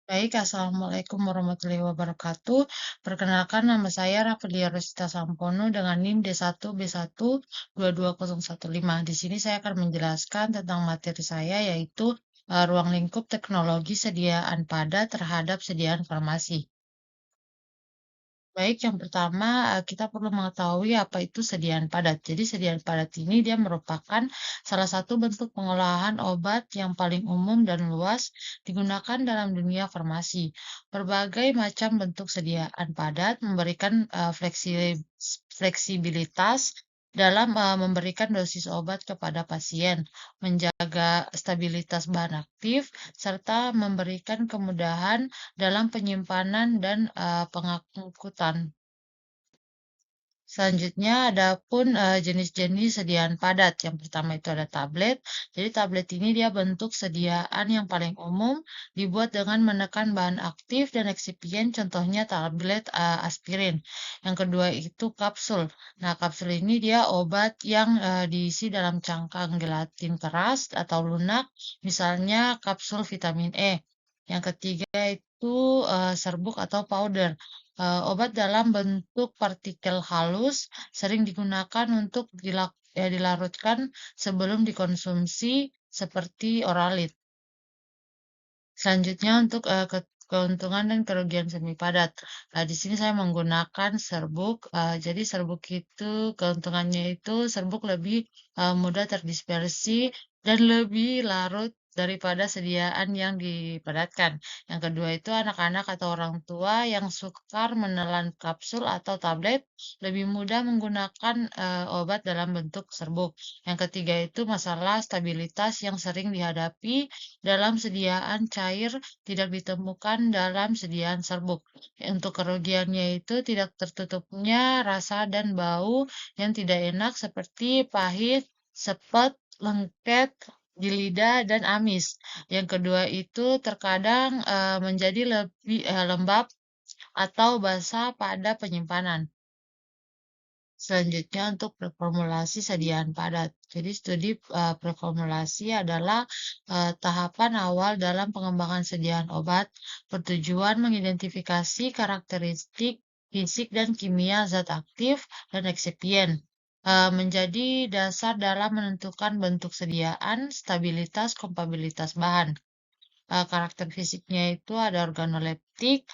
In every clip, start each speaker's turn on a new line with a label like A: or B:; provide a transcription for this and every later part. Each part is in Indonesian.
A: Baik, Assalamualaikum warahmatullahi wabarakatuh. Perkenalkan nama saya Rafadia Rosita Sampono dengan NIM D1B1220015. Di sini saya akan menjelaskan tentang materi saya yaitu ruang lingkup teknologi sediaan padat terhadap sediaan farmasi. Baik, yang pertama kita perlu mengetahui apa itu sediaan padat. Jadi sediaan padat ini dia merupakan salah satu bentuk pengolahan obat yang paling umum dan luas digunakan dalam dunia farmasi. Berbagai macam bentuk sediaan padat memberikan fleksibilitas dalam memberikan dosis obat kepada pasien, menjaga stabilitas bahan aktif, serta memberikan kemudahan dalam penyimpanan dan pengangkutan. Selanjutnya adapun jenis-jenis sediaan padat. Yang pertama itu ada tablet. Jadi tablet ini dia bentuk sediaan yang paling umum dibuat dengan menekan bahan aktif dan eksipien, contohnya tablet aspirin. Yang kedua itu kapsul. Nah, kapsul ini dia obat yang diisi dalam cangkang gelatin keras atau lunak, misalnya kapsul vitamin E. Yang ketiga itu serbuk atau powder. Obat dalam bentuk partikel halus sering digunakan untuk dilarutkan sebelum dikonsumsi seperti Oralit. Selanjutnya untuk keuntungan dan kerugian semi padat. Di sini saya menggunakan serbuk. Jadi serbuk itu keuntungannya itu serbuk lebih mudah terdispersi dan lebih larut daripada sediaan yang dipadatkan. Yang kedua itu anak-anak atau orang tua yang sukar menelan kapsul atau tablet lebih mudah menggunakan obat dalam bentuk serbuk. Yang ketiga itu masalah stabilitas yang sering dihadapi dalam sediaan cair tidak ditemukan dalam sediaan serbuk. Untuk kerugiannya itu tidak tertutupnya rasa dan bau yang tidak enak seperti pahit, sepet, lengket di lidah dan amis. Yang kedua itu terkadang menjadi lebih lembab atau basah pada penyimpanan. Selanjutnya untuk preformulasi sediaan padat. Jadi studi preformulasi adalah tahapan awal dalam pengembangan sediaan obat, bertujuan mengidentifikasi karakteristik fisik dan kimia zat aktif dan eksipien. Menjadi dasar dalam menentukan bentuk sediaan, stabilitas, kompabilitas bahan. Karakter fisiknya itu ada organoleptik,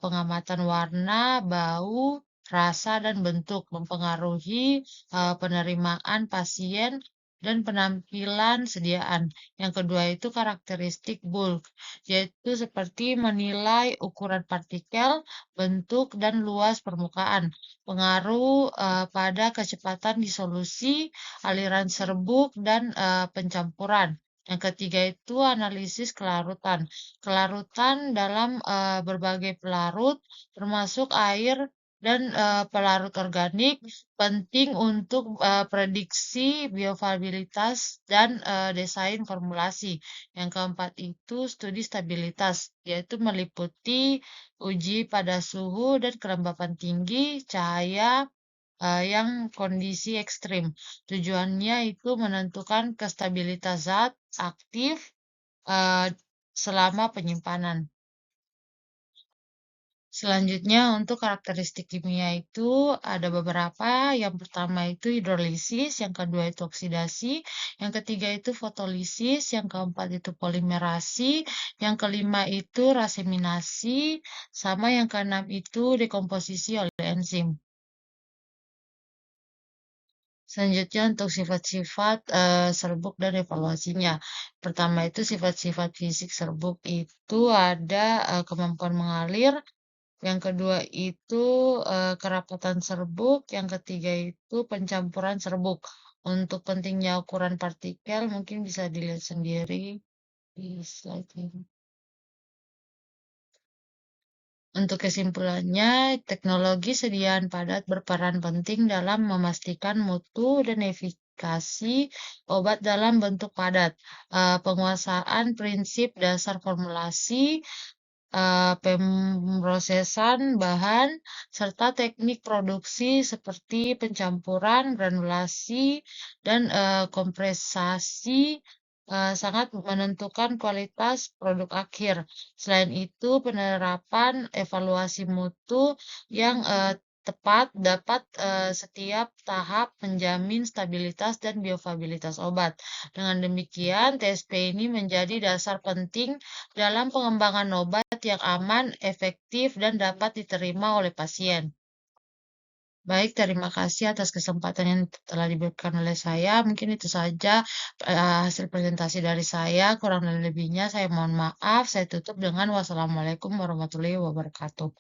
A: pengamatan warna, bau, rasa, dan bentuk mempengaruhi penerimaan pasien dan penampilan sediaan. Yang kedua itu karakteristik bulk, yaitu seperti menilai ukuran partikel, bentuk, dan luas permukaan. Pengaruh pada kecepatan disolusi, aliran serbuk, dan pencampuran. Yang ketiga itu analisis kelarutan. Kelarutan dalam berbagai pelarut, termasuk air dan pelarut organik, penting untuk prediksi bioavailabilitas dan desain formulasi. Yang keempat itu studi stabilitas, yaitu meliputi uji pada suhu dan kelembapan tinggi, cahaya, yang kondisi ekstrim. Tujuannya itu menentukan kestabilitas zat aktif eh, selama penyimpanan. Selanjutnya untuk karakteristik kimia itu ada beberapa. Yang pertama itu hidrolisis, yang kedua itu oksidasi, yang ketiga itu fotolisis, yang keempat itu polimerasi, yang kelima itu raseminasi, sama yang keenam itu dekomposisi oleh enzim. Selanjutnya untuk sifat-sifat serbuk dan evaluasinya. Pertama itu sifat-sifat fisik serbuk itu ada kemampuan mengalir, yang kedua itu kerapatan serbuk, yang ketiga itu pencampuran serbuk. Untuk pentingnya ukuran partikel mungkin bisa dilihat sendiri di slide ini. Untuk kesimpulannya, teknologi sediaan padat berperan penting dalam memastikan mutu dan efikasi obat dalam bentuk padat. Penguasaan prinsip dasar formulasi, pemrosesan bahan, serta teknik produksi seperti pencampuran, granulasi, dan kompresasi sangat menentukan kualitas produk akhir. Selain itu, penerapan evaluasi mutu yang tepat dapat setiap tahap menjamin stabilitas dan biofabilitas obat. Dengan demikian, TSP ini menjadi dasar penting dalam pengembangan obat yang aman, efektif, dan dapat diterima oleh pasien. Baik, terima kasih atas kesempatan yang telah diberikan oleh saya. Mungkin itu saja hasil presentasi dari saya. Kurang dan lebihnya saya mohon maaf. Saya tutup dengan wassalamualaikum warahmatullahi wabarakatuh.